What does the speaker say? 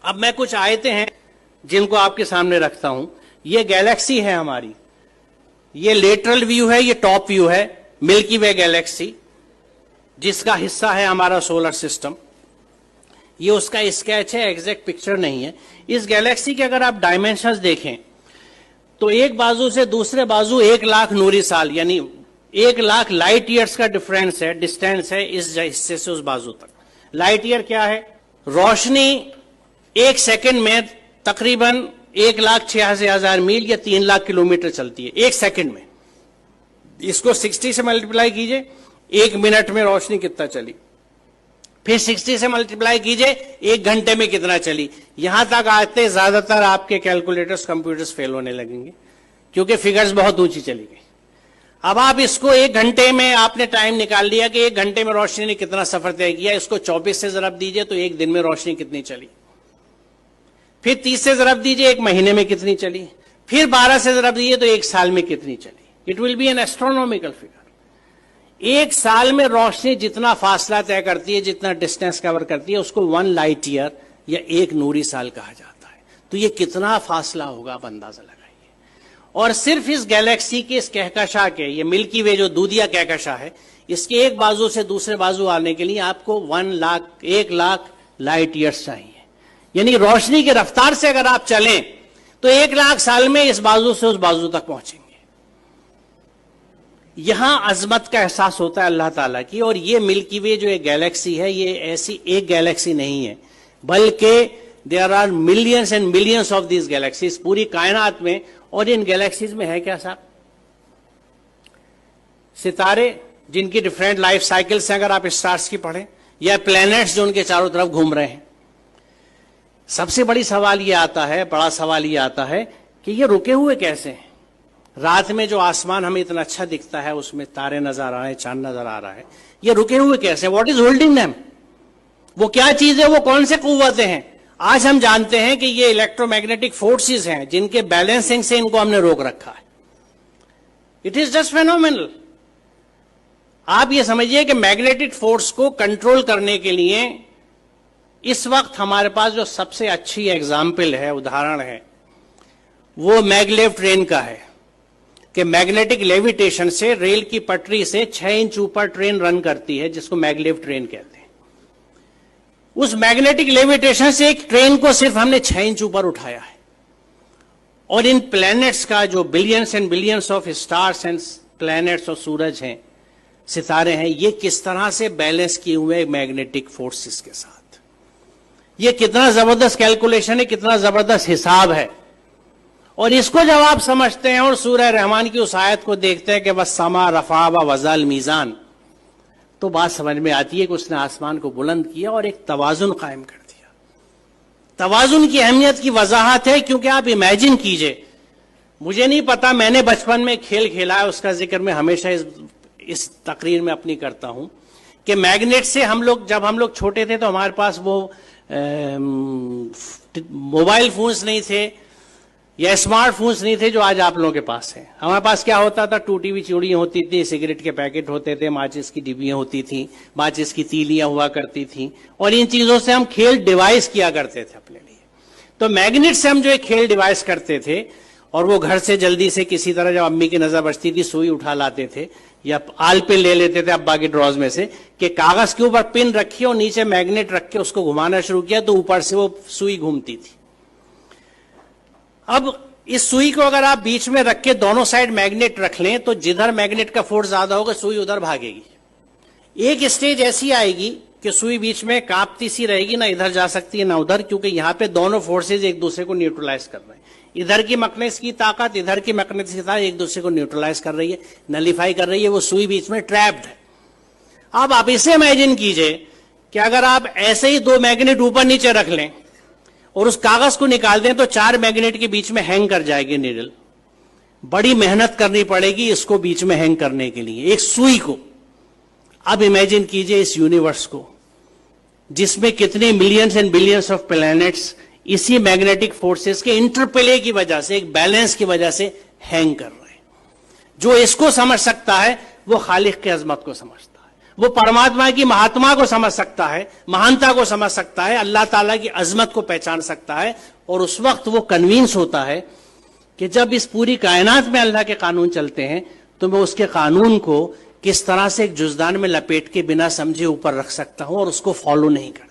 अब मैं कुछ आयतें हैं जिनको आपके सामने रखता हूं। ये गैलेक्सी है हमारी, ये लेटरल व्यू है, ये टॉप व्यू है मिल्की वे गैलेक्सी, जिसका हिस्सा है हमारा सोलर सिस्टम। ये उसका स्केच है, एग्जैक्ट पिक्चर नहीं है। इस गैलेक्सी के अगर आप डायमेंशंस देखें तो एक बाजू से दूसरे बाजू 1,00,000 नूरी साल, यानी 1,00,000 लाइट ईयर्स का डिफरेंस है, डिस्टेंस है इस हिस्से से उस बाजू तक। लाइट ईयर क्या है? रोशनी 1 सेकंड में तकरीबन 1,86,000 मील या 3,00,000 किलोमीटर चलती है 1 सेकंड में। इसको 60 से मल्टीप्लाई कीजिए, 1 मिनट में रोशनी कितना चली, फिर 60 से मल्टीप्लाई कीजिए 1 घंटे में कितना चली। यहां तक आते ज्यादातर आपके कैलकुलेटर्स, कंप्यूटर्स फेल होने लगेंगे क्योंकि फिगर्स बहुत ऊंची चली गई। अब आप इसको 1 घंटे में आपने टाइम निकाल लिया कि 1 घंटे में रोशनी ने कितना सफर तय किया, इसको 24 से जरब दीजिए तो 1 दिन में रोशनी कितनी चली, फिर 30 से जरब दीजिए 1 महीने में कितनी चली, फिर 12 से जरब दीजिए तो 1 साल में कितनी चली। It will be N astronomical figure. 1 साल में रोशनी जितना फासला तय करती है, जितना डिस्टेंस कवर करती है, उसको 1 लाइट ईयर या 1 नूरी साल कहा जाता है। तो ये कितना फासला होगा आप अंदाजा लगाइए। और सिर्फ इस गैलेक्सी के, इस कहकशां के, ये मिल्की वे जो दूधिया कहकशां है, इसके एक बाजू से दूसरे बाजू आने के लिए आपको 1,00,000 लाइट ईयर्स चाहिए। यानी रोशनी की रफ्तार से अगर आप चलें तो 1,00,000 साल में इस बाजू से उस बाजू तक पहुंचेंगे। यहां अजमत का एहसास होता है अल्लाह ताला की। और ये मिल्की वे जो एक गैलेक्सी है, ये ऐसी एक गैलेक्सी नहीं है, बल्कि there are millions and millions of these galaxies पूरी कायनात में। और इन गैलेक्सीज में है क्या साहब? सितारे जिनकी डिफरेंट लाइफ साइकिल्स हैं, अगर आप स्टार्स की पढ़ें, या प्लैनेट्स जो उनके चारों तरफ घूम रहे हैं। सबसे बड़ा सवाल ये आता है कि ये रुके हुए कैसे हैं? रात में जो आसमान हमें इतना अच्छा दिखता है, उसमें तारे नजर आ रहे हैं, चांद नजर आ रहा है, ये रुके हुए कैसे? What is holding them? वो क्या चीज है? वो कौन से कुव्वतें हैं? आज हम जानते हैं कि ये इलेक्ट्रोमैग्नेटिक फोर्सेस हैं जिनके बैलेंसिंग से इनको हमने रोक रखा है। It is just phenomenal. आप ये समझिए कि मैग्नेटिक फोर्स को कंट्रोल करने के लिए इस वक्त हमारे पास जो सबसे अच्छी एग्जाम्पल है, उदाहरण है, वो मैगलेव ट्रेन का है कि मैग्नेटिक लेविटेशन से रेल की पटरी से 6 इंच ऊपर ट्रेन रन करती है, जिसको मैगलेव ट्रेन कहते हैं। उस मैग्नेटिक लेविटेशन से एक ट्रेन को सिर्फ हमने 6 इंच ऊपर उठाया है। और इन प्लैनेट्स का जो billions and billions of stars and planets और सूरज हैं, सितारे हैं, ये किस तरह से बैलेंस किए हुए मैग्नेटिक फोर्सेस के साथ। ये कितना जबरदस्त कैलकुलेशन है, कितना जबरदस्त हिसाब है। और इसको जब आप समझते हैं और सूरह रहमान की उस आयत को देखते हैं कि बस समा रफा व वज़ल मीज़ान, तो बात समझ में आती है कि उसने आसमान को बुलंद किया और एक तवाजुन कायम कर दिया। तवाजुन की अहमियत की वजाहत है, क्योंकि आप इमेजिन कीजिए, मुझे नहीं पता, मैंने बचपन में खेल खेला है, उसका जिक्र मैं हमेशा इस तकरीर में अपनी करता हूं कि मैग्नेट से जब हम लोग छोटे थे तो हमारे पास वो मोबाइल फोन्स नहीं थे या स्मार्टफोन्स नहीं थे जो आज आप लोगों के पास है। हमारे पास क्या होता था? टूटी हुई चूड़ियां होती थी, सिगरेट के पैकेट होते थे, माचिस की डिब्बियां होती थी, माचिस की तीलियां हुआ करती थी, और इन चीजों से हम खेल डिवाइस किया करते थे अपने लिए। तो मैग्नेट से हम जो एक खेल डिवाइस करते थे, और वो घर से जल्दी से किसी तरह जब अम्मी की नजर बचती थी सुई उठा लाते थे या आल पिन ले लेते थे अब्बा के ड्रॉज में से, कि कागज के ऊपर पिन रखी और नीचे मैग्नेट रख के उसको घुमाना शुरू किया तो ऊपर से वो सुई घूमती थी। अब इस सुई को अगर आप बीच में रख के दोनों साइड मैग्नेट रख लें तो जिधर मैग्नेट का फोर्स ज्यादा होगा सुई उधर भागेगी। एक स्टेज ऐसी आएगी कि सुई बीच में कांपती सी रहेगी, ना इधर जा सकती है ना उधर, क्योंकि यहां पे दोनों फोर्सेज एक दूसरे को न्यूट्रलाइज कर रहे हैं। इधर की मैग्नेटिस की ताकत, इधर की मैग्नेटिस की ताकत एक दूसरे को न्यूट्रलाइज कर रही है, नलीफाई कर रही है। वो सुई बीच में ट्रैप्ड है। अब आप इसे इमेजिन कीजिए कि अगर आप ऐसे ही 2 मैग्नेट ऊपर नीचे रख लें और उस कागज को निकाल दें तो 4 मैग्नेट के बीच में हैंग कर जाएगी नीडल। बड़ी मेहनत करनी पड़ेगी इसको बीच में हैंग करने के लिए, एक सुई को। अब इमेजिन कीजिए इस यूनिवर्स को, जिसमें कितने millions and billions of planets इसी मैग्नेटिक फोर्सेस के इंटरप्ले की वजह से, एक बैलेंस की वजह से हैंग कर रहे हैं। जो इसको समझ सकता है वो खालिक की अजमत को समझता है, वो परमात्मा की महात्मा को समझ सकता है, महानता को समझ सकता है, अल्लाह ताला की अजमत को पहचान सकता है। और उस वक्त वो कन्विंस होता है कि जब इस पूरी कायनात में अल्लाह के कानून चलते हैं तो मैं उसके कानून को किस तरह से एक जुज़दान में लपेट के बिना समझे ऊपर रख सकता हूं और उसको फॉलो नहीं करता।